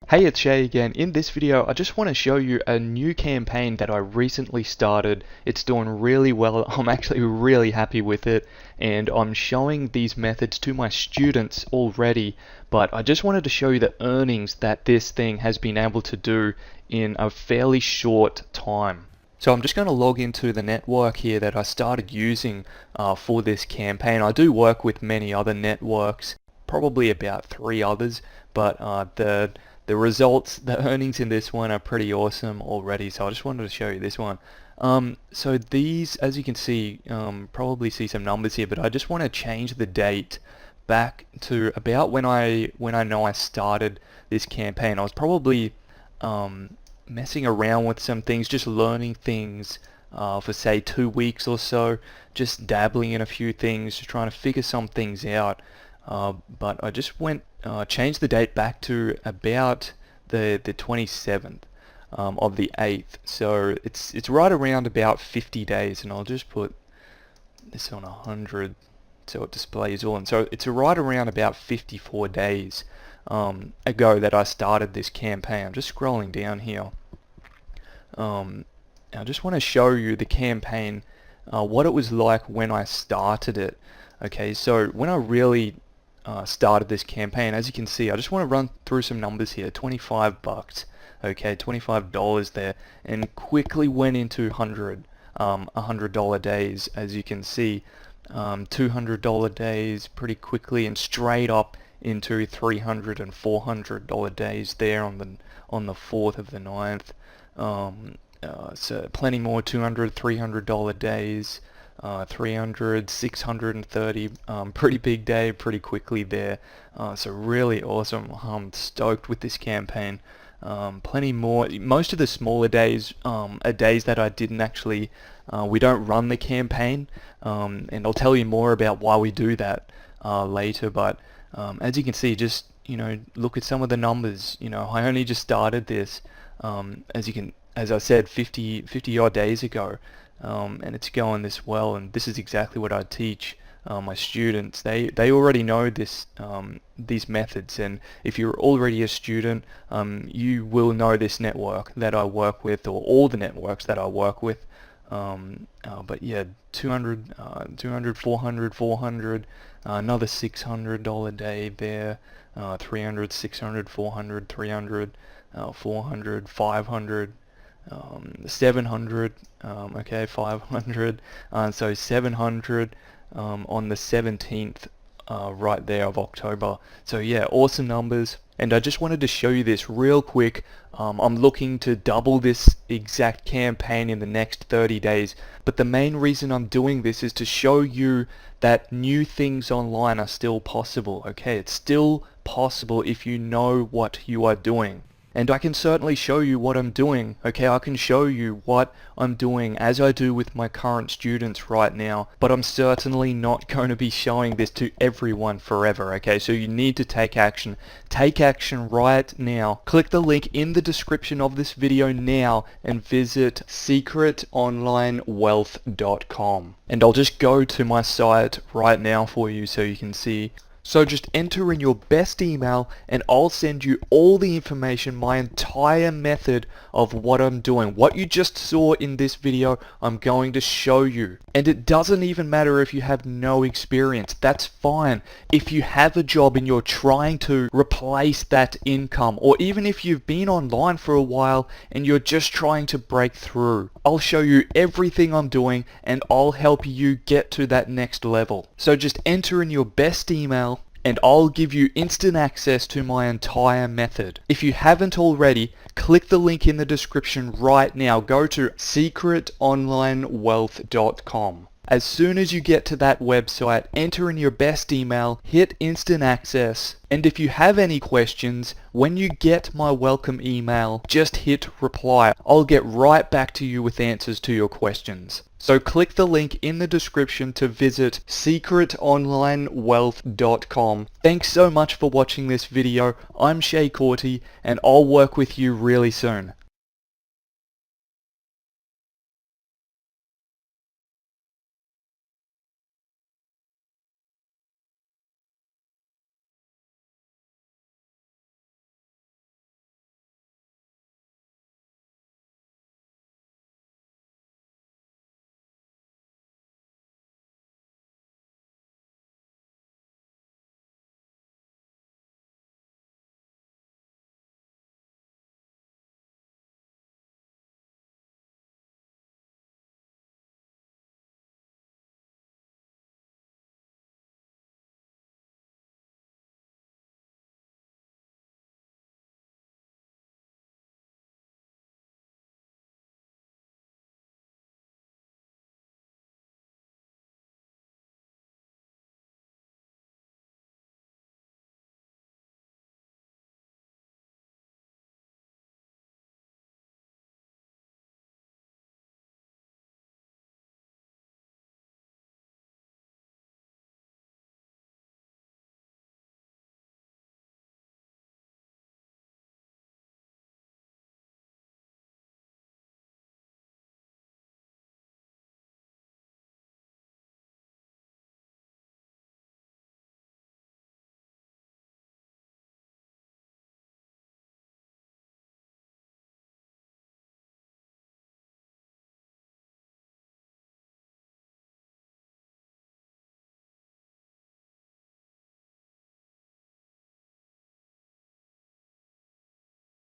Hey, it's Shay again. In this video, I just want to show you a new campaign that I recently started. It's doing really well. I'm actually really happy with it, and I'm showing these methods to my students already, but I just wanted to show you the earnings that this thing has been able to do in a fairly short time. So I'm just going to log into the network here that I started using for this campaign. I do work with many other networks, probably about 3 others, but the results, the earnings in this one are pretty awesome already, so I just wanted to show you this one. So these, as you can see, probably see some numbers here, but I just want to change the date back to about when I know I started this campaign. I was probably messing around with some things, just learning things for say 2 weeks or so, just dabbling in a few things, just trying to figure some things out. But I just changed the date back to about the 27th of the 8th. So it's right around about 50 days, and I'll just put this on 100 so it displays all. And so it's right around about 54 days ago that I started this campaign. I'm just scrolling down here. I just want to show you the campaign, what it was like when I started it. Okay, so when I really started this campaign, as you can see, I just want to run through some numbers here. 25 bucks, okay, $25 there, and quickly went into $100 days, as you can see. $200 days pretty quickly, and straight up into $300 and $400 days there on the 4th of the 9th. So plenty more $200, $300 days. 300, 630, pretty big day, pretty quickly there. So really awesome. I'm stoked with this campaign. Plenty more. Most of the smaller days are days that I didn't actually, we don't run the campaign, and I'll tell you more about why we do that later. But as you can see, just look at some of the numbers. I only just started this, as I said, 50 odd days ago. And it's going this well, and this is exactly what I teach my students. They already know these methods, and if you're already a student, you will know this network that I work with, or all the networks that I work with. But yeah, 200, 400, 400, another $600 day there, 300, 600, 400, 300, 400, 500. 700, okay, 500, so 700 on the 17th right there of October. So yeah, awesome numbers, and I just wanted to show you this real quick. I'm looking to double this exact campaign in the next 30 days, but the main reason I'm doing this is to show you that new things online are still possible. Okay, it's still possible if you know what you are doing. And I can certainly show you what I'm doing, okay? I can show you what I'm doing as I do with my current students right now, but I'm certainly not going to be showing this to everyone forever, okay? So you need to take action. Take action right now. Click the link in the description of this video now and visit secretonlinewealth.com. And I'll just go to my site right now for you so you can see. So just enter in your best email, and I'll send you all the information, my entire method of what I'm doing. What you just saw in this video, I'm going to show you. And it doesn't even matter if you have no experience. That's fine. If you have a job and you're trying to replace that income, or even if you've been online for a while and you're just trying to break through, I'll show you everything I'm doing, and I'll help you get to that next level. So just enter in your best email, and I'll give you instant access to my entire method. If you haven't already, click the link in the description right now. Go to secretonlinewealth.com. As soon as you get to that website, enter in your best email, hit instant access, and if you have any questions, when you get my welcome email, just hit reply. I'll get right back to you with answers to your questions. So click the link in the description to visit secretonlinewealth.com. Thanks so much for watching this video. I'm Shay Corty, and I'll work with you really soon.